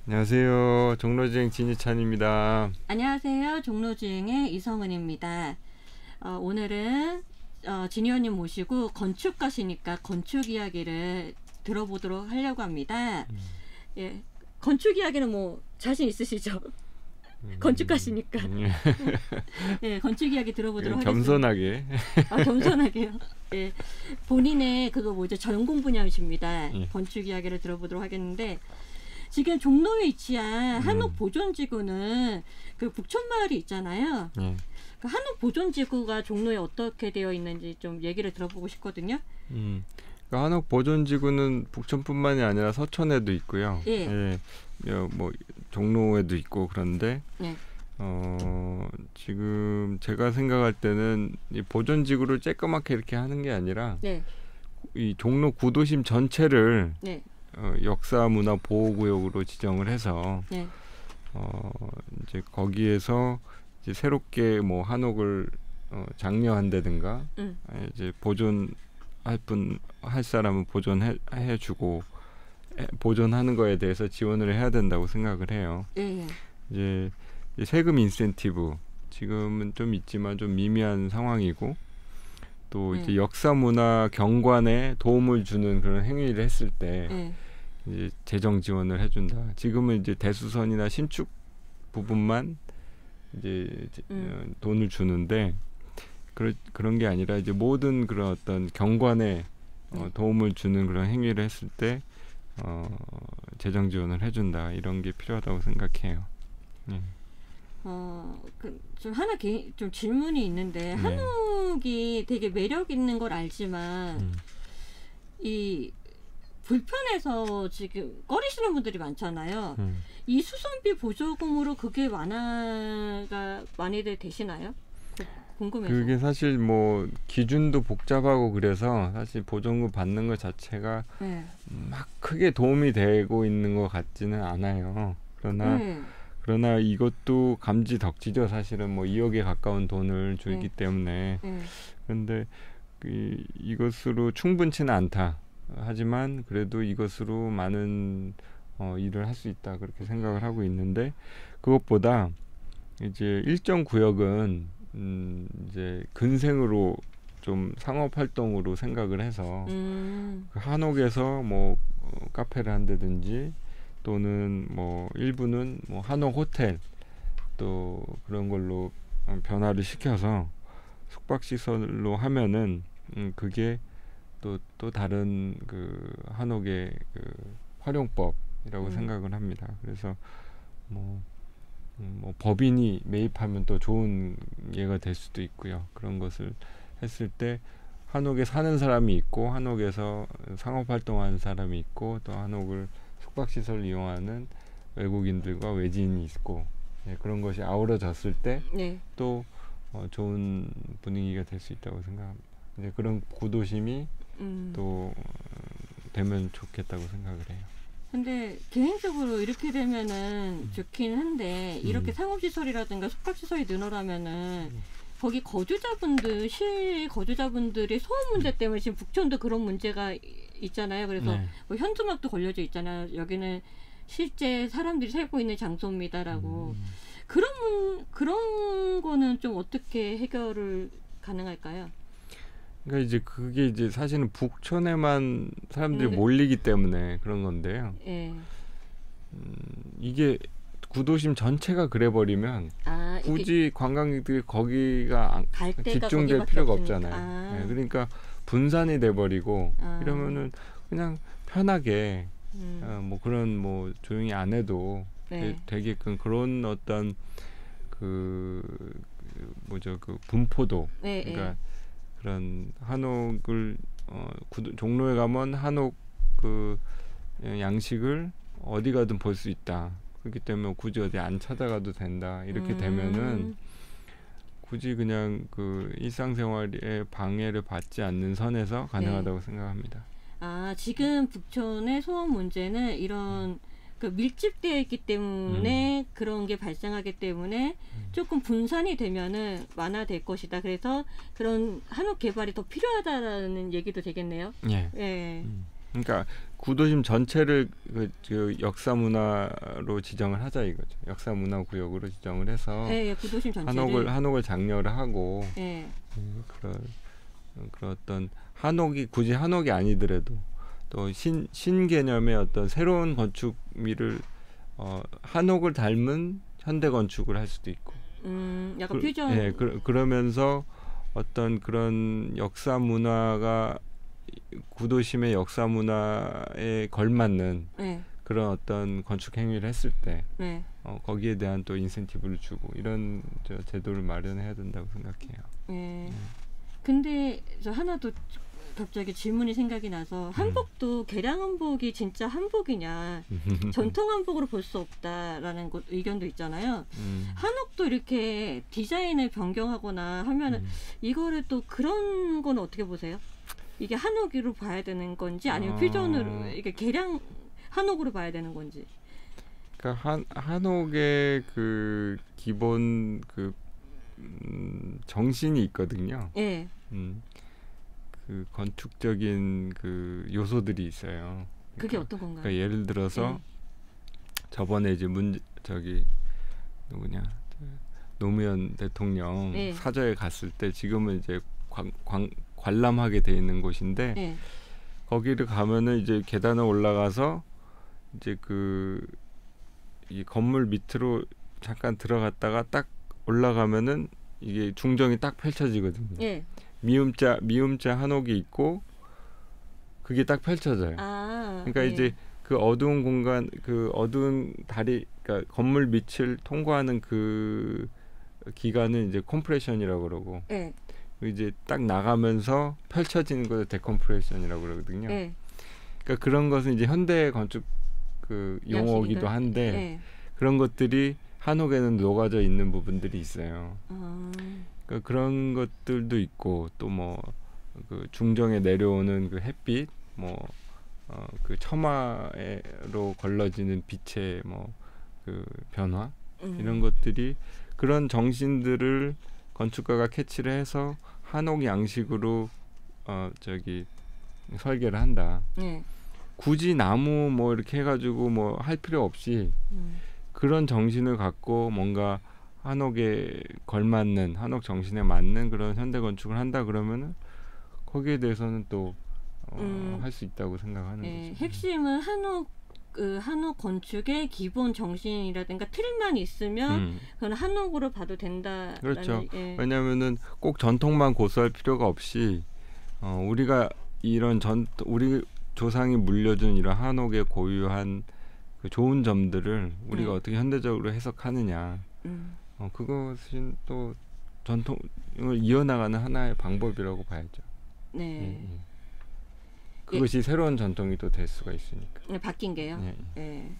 안녕하세요. 종로주행 진희찬입니다. 안녕하세요. 종로주행의 이성은입니다. 오늘은 진희 언님 모시고 건축가시니까 건축 이야기를 들어보도록 하려고 합니다. 예, 건축 이야기는 뭐 자신 있으시죠? 건축가시니까. 예, 건축 이야기 들어보도록 하겠습니다. 겸손하게. 겸손하게요. 예, 본인의 그거 뭐죠? 전공 분야이십니다. 예. 건축 이야기를 들어보도록 하겠는데, 지금 종로에 위치한 한옥 보존지구는 그 북촌마을이 있잖아요. 예. 그 한옥 보존지구가 종로에 어떻게 되어 있는지 좀 얘기를 들어보고 싶거든요. 그 한옥 보존지구는 북촌뿐만이 아니라 서촌에도 있고요. 예. 뭐 종로에도 있고 그런데 예. 지금 제가 생각할 때는 이 보존지구를 쬐끄맣게 이렇게 하는 게 아니라 네. 이 종로 구도심 전체를 네. 역사문화 보호구역으로 지정을 해서 네. 이제 거기에서 이제 새롭게 뭐 한옥을 장려한다든가 이제 할 사람은 보존해주고 보존하는 거에 대해서 지원을 해야 된다고 생각을 해요. 예. 이제 세금 인센티브 지금은 좀 있지만 좀 미미한 상황이고 또 이제 역사문화 경관에 도움을 주는 그런 행위를 했을 때 이제 재정 지원을 해준다. 지금은 이제 대수선이나 신축 부분만 이제 돈을 주는데 그런 게 아니라 이제 모든 그런 어떤 경관에 도움을 주는 그런 행위를 했을 때 재정 지원을 해준다. 이런 게 필요하다고 생각해요. 좀 하나 좀 질문이 있는데, 한옥이 되게 매력 있는 걸 알지만 이 불편해서 지금 꺼리시는 분들이 많잖아요. 이 수선비 보조금으로 그게 완화가 많이들 되시나요? 궁금해서. 그게 사실 뭐 기준도 복잡하고 그래서 사실 보조금 받는 것 자체가 막 크게 도움이 되고 있는 것 같지는 않아요. 그러나 이것도 감지덕지죠. 사실은 뭐 2억에 가까운 돈을 주기 때문에. 그런데 이것으로 충분치는 않다. 하지만 그래도 이것으로 많은 일을 할 수 있다. 그렇게 생각을 하고 있는데, 그것보다 이제 일정 구역은 이제 근생으로 좀 상업 활동으로 생각을 해서 그 한옥에서 뭐 카페를 한다든지 또는 뭐 일부는 뭐 한옥 호텔 또 그런 걸로 변화를 시켜서 숙박시설로 하면은 그게 또 다른 그 한옥의 그 활용법이라고 생각을 합니다. 그래서 뭐 법인이 매입하면 또 좋은 예가 될 수도 있고요. 그런 것을 했을 때 한옥에 사는 사람이 있고 한옥에서 상업 활동하는 사람이 있고 또 한옥을 숙박시설을 이용하는 외국인들과 외지인이 있고 그런 것이 아우러졌을 때 또 좋은 분위기가 될 수 있다고 생각합니다. 이제 그런 구도심이 또 되면 좋겠다고 생각을 해요. 근데 개인적으로 이렇게 되면은 좋긴 한데, 이렇게 상업시설이라든가 숙박시설이 늘어나면은 거기 실거주자분들의 소음 문제 때문에 지금 북촌도 그런 문제가 있잖아요. 그래서 뭐 현수막도 걸려져 있잖아요. 여기는 실제 사람들이 살고 있는 장소입니다라고. 그런 거는 좀 어떻게 해결을 가능할까요? 그러니까 이제 그게 이제 사실은 북촌에만 사람들이 몰리기 때문에 그런 건데요. 이게 구도심 전체가 그래버리면 굳이 관광객들이 거기가 집중될 필요가 없잖아요. 그러니까 분산이 돼버리고 이러면은 그냥 편하게 뭐 그런 뭐 조용히 안 해도 되게끔 그런 어떤 그 분포도 그러니까 그런 한옥을 종로에 가면 한옥 그 양식을 어디 가든 볼 수 있다. 그렇기 때문에 굳이 어디 안 찾아가도 된다. 이렇게 되면은 굳이 그냥 그 일상생활에 방해를 받지 않는 선에서 가능하다고 생각합니다. 지금 북촌의 소음 문제는 이런 그 밀집되어 있기 때문에 그런 게 발생하기 때문에 조금 분산이 되면은 완화될 것이다. 그래서 그런 한옥 개발이 더 필요하다라는 얘기도 되겠네요. 그러니까 구도심 전체를 그 역사 문화로 지정을 하자 이거죠. 역사 문화 구역으로 지정을 해서 네, 구도심 전체를 한옥을 장려를 하고 네. 그런 어떤 한옥이 굳이 한옥이 아니더라도 또 신개념의 어떤 새로운 건축미를 한옥을 닮은 현대 건축을 할 수도 있고. 약간 퓨전. 예, 그러면서 어떤 그런 역사 문화가 구도심의 역사 문화에 걸맞는 네. 그런 어떤 건축 행위를 했을 때 네. 거기에 대한 또 인센티브를 주고 이런 제도를 마련해야 된다고 생각해요. 네. 근데 저 하나 더 갑자기 질문이 생각이 나서 한복도 개량 한복이 진짜 한복이냐 전통 한복으로 볼 수 없다라는 의견도 있잖아요. 한옥도 이렇게 디자인을 변경하거나 하면은 이거를 또 그런 건 어떻게 보세요? 이게 한옥으로 봐야 되는 건지 아니면 퓨전으로 이게 개량 한옥으로 봐야 되는 건지. 그러니까 한옥의 그 기본 그 정신이 있거든요. 네. 그 건축적인 그 요소들이 있어요. 그게 어떤 건가요? 그러니까 예를 들어서 저번에 이제 누구냐 노무현 대통령 네. 사저에 갔을 때 지금은 이제 관람하게 돼 있는 곳인데 네. 거기를 가면은 이제 계단을 올라가서 이제 이 건물 밑으로 잠깐 들어갔다가 딱 올라가면은 이게 중정이 딱 펼쳐지거든요. 네. 미음자 한옥이 있고 그게 딱 펼쳐져요. 그러니까 이제 그 어두운 공간, 그 어두운 다리, 그러니까 건물 밑을 통과하는 그 기간은 이제 컴프레션이라고 그러고, 이제 딱 나가면서 펼쳐지는 것을 데컴프레션이라고 그러거든요. 그러니까 그런 것은 이제 현대 건축 그 용어이기도 한데 그런 것들이 한옥에는 녹아져 있는 부분들이 있어요. 그러니까 그런 것들도 있고 또 뭐 그 중정에 내려오는 그 햇빛, 그 처마로 걸러지는 빛의 그 변화 이런 것들이 그런 정신들을 건축가가 캐치를 해서 한옥 양식으로 설계를 한다. 굳이 나무 뭐 이렇게 해가지고 뭐 할 필요 없이 그런 정신을 갖고 뭔가 한옥에 걸맞는 한옥 정신에 맞는 그런 현대 건축을 한다 그러면은 거기에 대해서는 또 할 수 있다고 생각하는 거죠. 핵심은 한옥 건축의 기본 정신이라든가 틀만 있으면 그건 한옥으로 봐도 된다. 그렇죠. 왜냐하면은 꼭 전통만 고수할 필요가 없이 우리가 이런 우리 조상이 물려준 이런 한옥의 고유한 그 좋은 점들을 우리가 어떻게 현대적으로 해석하느냐. 그것은 또 전통을 이어나가는 하나의 방법이라고 봐야죠. 네. 그것이 새로운 전통이 또 될 수가 있으니까. 바뀐 게요. 네.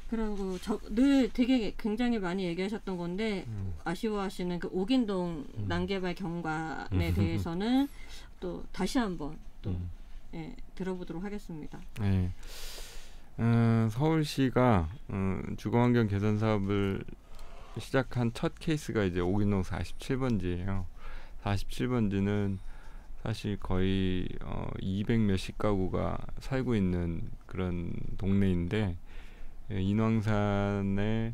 그리고 늘 되게 굉장히 많이 얘기하셨던 건데 아쉬워하시는 그 옥인동 난개발 경관에 대해서는 또 다시 한번 또 들어보도록 하겠습니다. 네. 서울시가 주거환경 개선 사업을 시작한 첫 케이스가 이제 옥인동 47번지예요. 47번지는 사실 거의 200몇십 가구가 살고 있는 그런 동네인데 인왕산에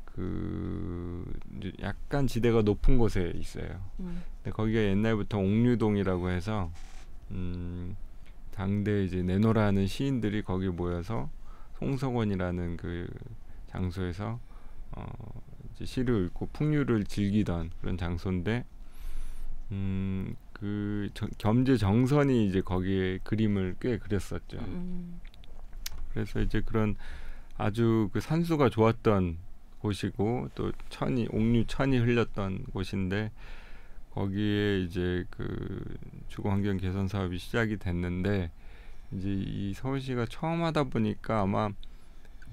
그 약간 지대가 높은 곳에 있어요. 근데 거기가 옛날부터 옥류동이라고 해서 당대 이제 내노라는 시인들이 거기 모여서 송석원이라는 그 장소에서 이제 시를 읽고 풍류를 즐기던 그런 장소인데 그 겸재 정선이 이제 거기에 그림을 꽤 그렸었죠. 그래서 이제 그런 아주 그 산수가 좋았던 곳이고 또 옥류 천이 흘렸던 곳인데 거기에 이제 그 주거환경 개선 사업이 시작이 됐는데 이제 이 서울시가 처음 하다 보니까 아마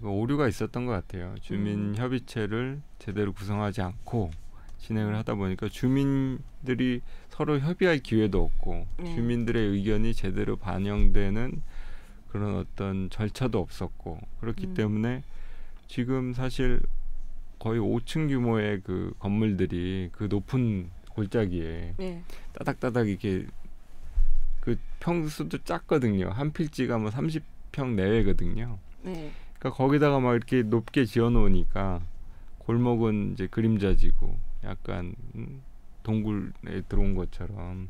오류가 있었던 것 같아요. 주민 협의체를 제대로 구성하지 않고 진행을 하다 보니까 주민들이 서로 협의할 기회도 없고 주민들의 의견이 제대로 반영되는 그런 어떤 절차도 없었고 그렇기 때문에 지금 사실 거의 5층 규모의 그 건물들이 그 높은 골짜기에 따닥따닥 이렇게 그 평수도 작거든요. 한 필지가 뭐 30평 내외거든요. 네. 그러니까 거기다가 막 이렇게 높게 지어 놓으니까 골목은 이제 그림자지고 약간 동굴에 들어온 것처럼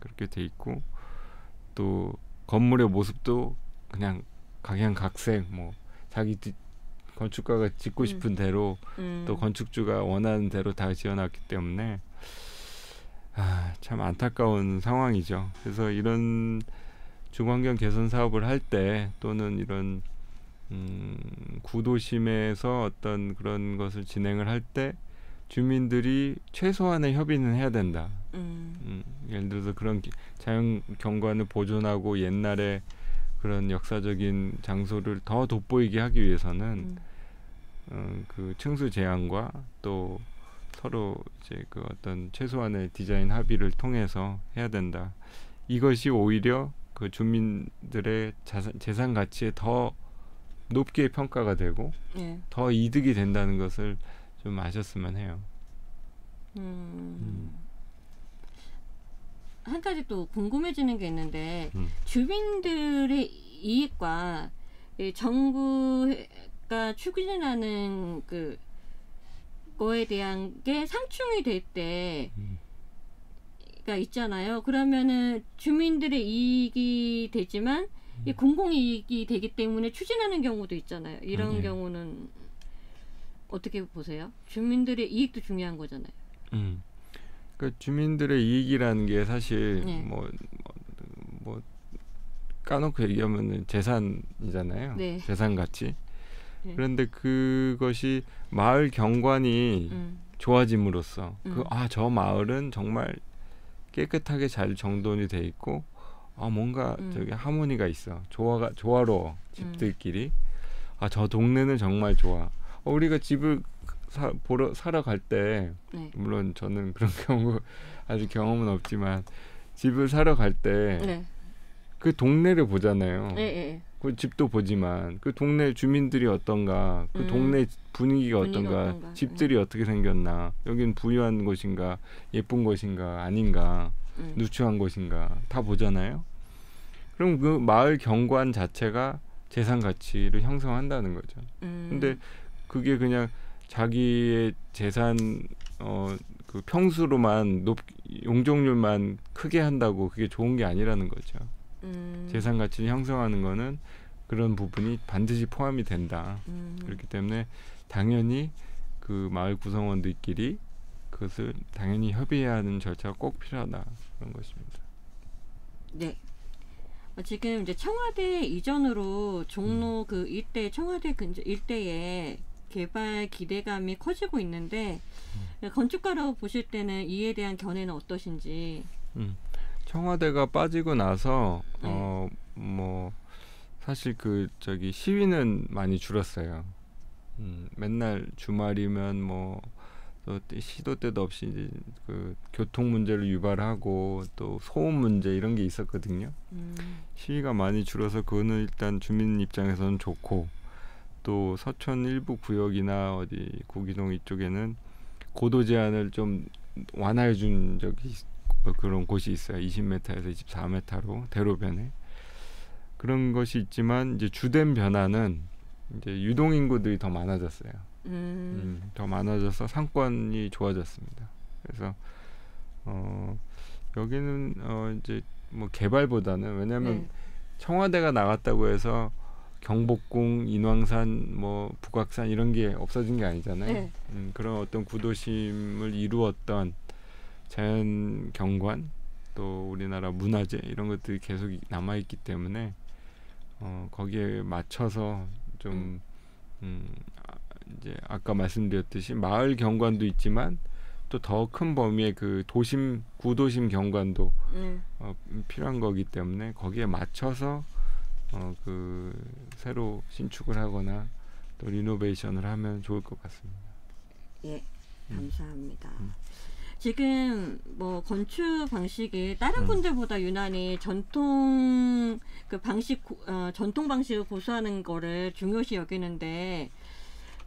그렇게 돼 있고, 또 건물의 모습도 그냥 각양각색, 뭐 자기 건축가가 짓고 싶은 대로 또 건축주가 원하는 대로 다 지어놨기 때문에 참 안타까운 상황이죠. 그래서 이런 주거환경 개선 사업을 할 때, 또는 이런 구도심에서 어떤 그런 것을 진행을 할 때 주민들이 최소한의 협의는 해야 된다. 예를 들어서 그런 자연 경관을 보존하고 옛날에 그런 역사적인 장소를 더 돋보이게 하기 위해서는 그 층수 제한과 또 서로 이제 그 어떤 최소한의 디자인 합의를 통해서 해야 된다. 이것이 오히려 그 주민들의 재산 가치에 더 높게 평가가 되고 더 이득이 된다는 것을 좀 아셨으면 해요. 한 가지 또 궁금해지는 게 있는데, 주민들의 이익과 정부가 추진하는 그 거에 대한 게 상충이 될 때가 있잖아요. 그러면은 주민들의 이익이 되지만 이 공공이익이 되기 때문에 추진하는 경우도 있잖아요. 이런 경우는 어떻게 보세요? 주민들의 이익도 중요한 거잖아요. 그러니까 주민들의 이익이라는 게 사실 뭐 까놓고 얘기하면 재산이잖아요. 네. 재산 가치. 그런데 그것이 마을 경관이 좋아짐으로써 저 마을은 정말 깨끗하게 잘 정돈이 돼 있고 뭔가 저기 하모니가 있어. 조화로워. 집들끼리. 저 동네는 정말 좋아. 우리가 집을 사러 갈 때, 물론 저는 그런 경우 아직 경험은 없지만, 집을 사러 갈 때 그 동네를 보잖아요. 그 집도 보지만 그 동네 주민들이 어떤가, 그 동네 분위기가 어떤가, 집들이 어떻게 생겼나, 여긴 부유한 곳인가, 예쁜 곳인가, 아닌가, 누추한 곳인가 다 보잖아요. 그럼 그 마을 경관 자체가 재산 가치를 형성한다는 거죠. 근데 그게 그냥 자기의 재산 그 평수로만 용적률만 크게 한다고 그게 좋은 게 아니라는 거죠. 재산 가치를 형성하는 거는 그런 부분이 반드시 포함이 된다. 그렇기 때문에 당연히 그 마을 구성원들끼리 그것을 당연히 협의해야 하는 절차가 꼭 필요하다, 그런 것입니다. 네. 지금 이제 청와대 이전으로 종로 그 일대, 청와대 근처 일대에 개발 기대감이 커지고 있는데, 건축가로 보실 때는 이에 대한 견해는 어떠신지? 청와대가 빠지고 나서 뭐 사실 그 저기 시위는 많이 줄었어요. 맨날 주말이면 뭐 또 시도 때도 없이 이제 그 교통 문제를 유발하고 또 소음 문제 이런 게 있었거든요. 시위가 많이 줄어서 그거는 일단 주민 입장에서는 좋고, 또 서천 일부 구역이나 어디 구기동 이쪽에는 고도 제한을 좀 완화해 준 적이 그런 곳이 있어요. 20m에서 24m로 대로변에. 그런 것이 있지만 이제 주된 변화는 이제 유동 인구들이 더 많아졌어요. 더 많아져서 상권이 좋아졌습니다. 그래서 여기는 이제 뭐 개발보다는, 왜냐하면 청와대가 나갔다고 해서 경복궁, 인왕산, 뭐 북악산 이런 게 없어진 게 아니잖아요. 그런 어떤 구도심을 이루었던 자연 경관, 또 우리나라 문화재 이런 것들이 계속 남아있기 때문에 거기에 맞춰서 좀 이제 아까 말씀드렸듯이 마을 경관도 있지만 또 더 큰 범위의 그 도심, 구도심 경관도 필요한 거기 때문에 거기에 맞춰서 그 새로 신축을 하거나 또 리노베이션을 하면 좋을 것 같습니다. 예, 감사합니다. 지금 뭐 건축 방식이 다른 분들보다 유난히 전통 그 방식 전통 방식을 고수하는 거를 중요시 여기는데,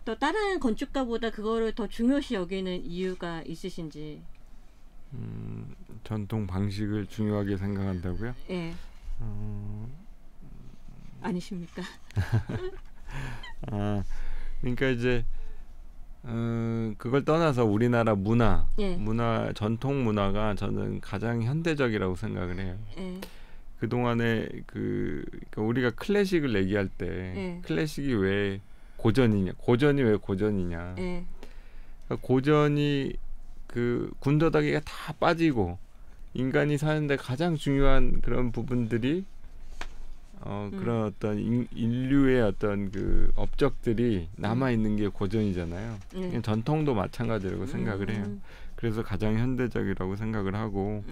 또 다른 건축가보다 그거를 더 중요시 여기는 이유가 있으신지? 전통 방식을 중요하게 생각한다고요? 예. 아니십니까? 그러니까 이제 그걸 떠나서 우리나라 문화, 예. 전통 문화가 저는 가장 현대적이라고 생각을 해요. 예. 그 동안에 그러니까 우리가 클래식을 얘기할 때 예. 클래식이 왜 고전이냐, 고전이 왜 고전이냐. 예. 그러니까 고전이 군더더기가 다 빠지고 인간이 사는데 가장 중요한 그런 부분들이 그런 어떤 인류의 어떤 그 업적들이 남아 있는 게 고전이잖아요. 전통도 마찬가지라고 생각을 해요. 그래서 가장 현대적이라고 생각을 하고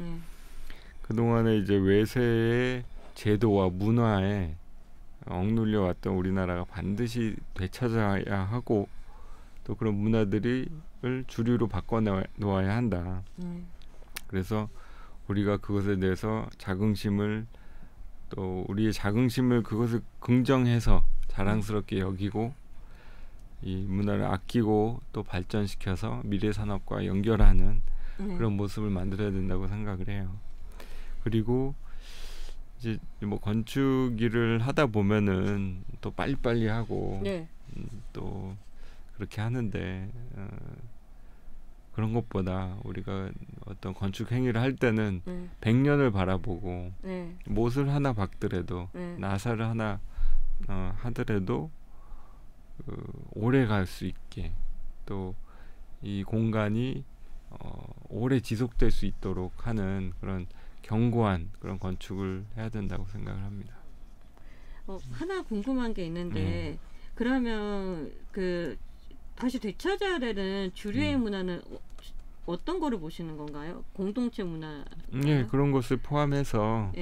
그 동안에 이제 외세의 제도와 문화에 억눌려 왔던 우리나라가 반드시 되찾아야 하고 또 그런 문화들을 주류로 바꿔 놓아야 한다. 그래서 우리가 그것에 대해서 자긍심을 또 우리의 자긍심을 그것을 긍정해서 자랑스럽게 여기고 이 문화를 아끼고 또 발전시켜서 미래 산업과 연결하는 그런 모습을 만들어야 된다고 생각을 해요. 그리고 이제 뭐 건축 일을 하다 보면은 또 빨리빨리 하고 또 그렇게 하는데 그런 것보다 우리가 어떤 건축 행위를 할 때는 100년을 바라보고 못을 하나 박더라도 나사를 하나 하더라도 오래 갈 수 있게 또 이 공간이 오래 지속될 수 있도록 하는 그런 견고한 그런 건축을 해야 된다고 생각을 합니다. 하나 궁금한 게 있는데 그러면 다시 되찾아야 되는 주류의 문화는 어떤 거를 보시는 건가요? 공동체 문화? 네, 그런 것을 포함해서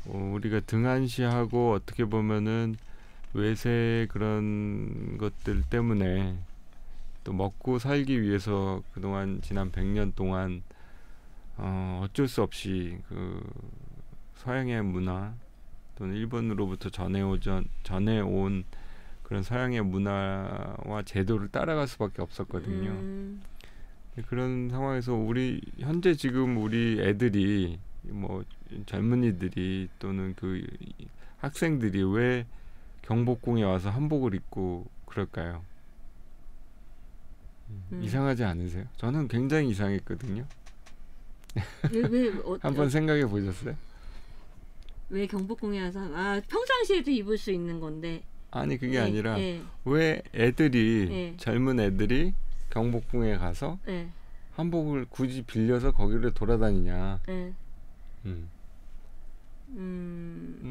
우리가 등한시하고 어떻게 보면은 외세 그런 것들 때문에 또 먹고 살기 위해서 그동안 지난 100년 동안 어쩔 수 없이 그 서양의 문화 또는 일본으로부터 전해온 그런 서양의 문화와 제도를 따라갈 수밖에 없었거든요. 그런 상황에서 현재 지금 우리 애들이 뭐 젊은이들이 또는 그 학생들이 왜 경복궁에 와서 한복을 입고 그럴까요? 이상하지 않으세요? 저는 굉장히 이상했거든요. 한번 생각해 보셨어요? 왜 경복궁에 와서 평상시에도 입을 수 있는 건데 아니 그게 아니라 왜 애들이 젊은 애들이 경복궁에 가서 한복을 굳이 빌려서 거기를 돌아다니냐.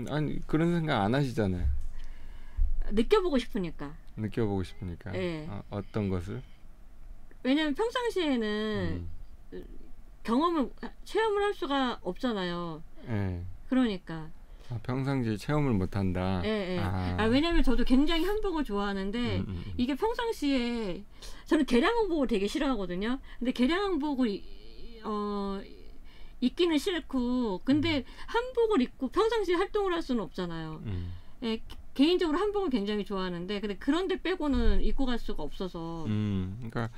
아니 그런 생각 안 하시잖아요. 느껴보고 싶으니까. 어떤 것을? 왜냐면 평상시에는 체험을 할 수가 없잖아요. 그러니까 평상시에 체험을 못한다. 왜냐면 저도 굉장히 한복을 좋아하는데 이게 평상시에 저는 개량한복을 되게 싫어하거든요. 근데 개량한복을 입기는 싫고 근데 한복을 입고 평상시에 활동을 할 수는 없잖아요. 개인적으로 한복을 굉장히 좋아하는데 근데 그런데 빼고는 입고 갈 수가 없어서 그러니까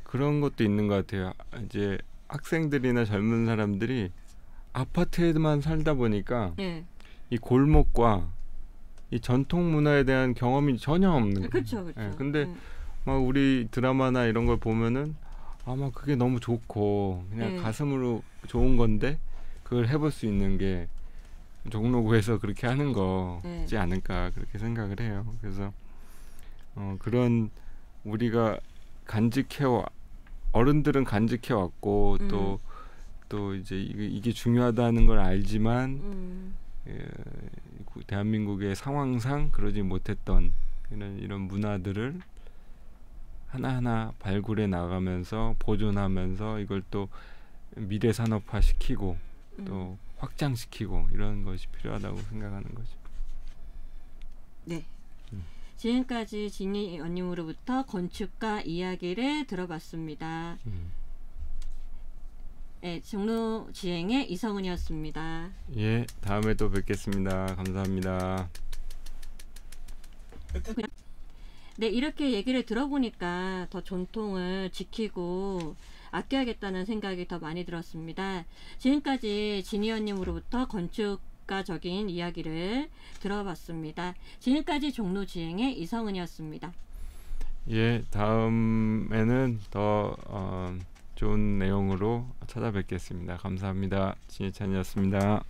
그런 것도 있는 것 같아요. 이제 학생들이나 젊은 사람들이 아파트에만 살다 보니까 이 골목과 이 전통 문화에 대한 경험이 전혀 없는 거예요. 그렇죠. 근데 막 우리 드라마나 이런 걸 보면은 아마 그게 너무 좋고 그냥 가슴으로 좋은 건데 그걸 해볼 수 있는 게 종로구에서 그렇게 하는 거지 않을까 그렇게 생각을 해요. 그래서 그런 우리가 어른들은 간직해 왔고 또 이제 이게 중요하다는 걸 알지만 대한민국의 상황상 그러지 못했던 이런 문화들을 하나하나 발굴해 나가면서 보존하면서 이걸 또 미래 산업화 시키고 또 확장시키고 이런 것이 필요하다고 생각하는 거죠. 네. 지금까지 진희 원님으로부터 건축가 이야기를 들어봤습니다. 종로 지행의 이성은이었습니다. 예, 다음에 또 뵙겠습니다. 감사합니다. 네, 이렇게 얘기를 들어보니까 더 전통을 지키고 아껴야겠다는 생각이 더 많이 들었습니다. 지금까지 진희원님으로부터 건축가적인 이야기를 들어봤습니다. 지금까지 종로지행의 이성은이었습니다. 예, 다음에는 더 좋은 내용으로 찾아뵙겠습니다. 감사합니다. 진희찬이었습니다.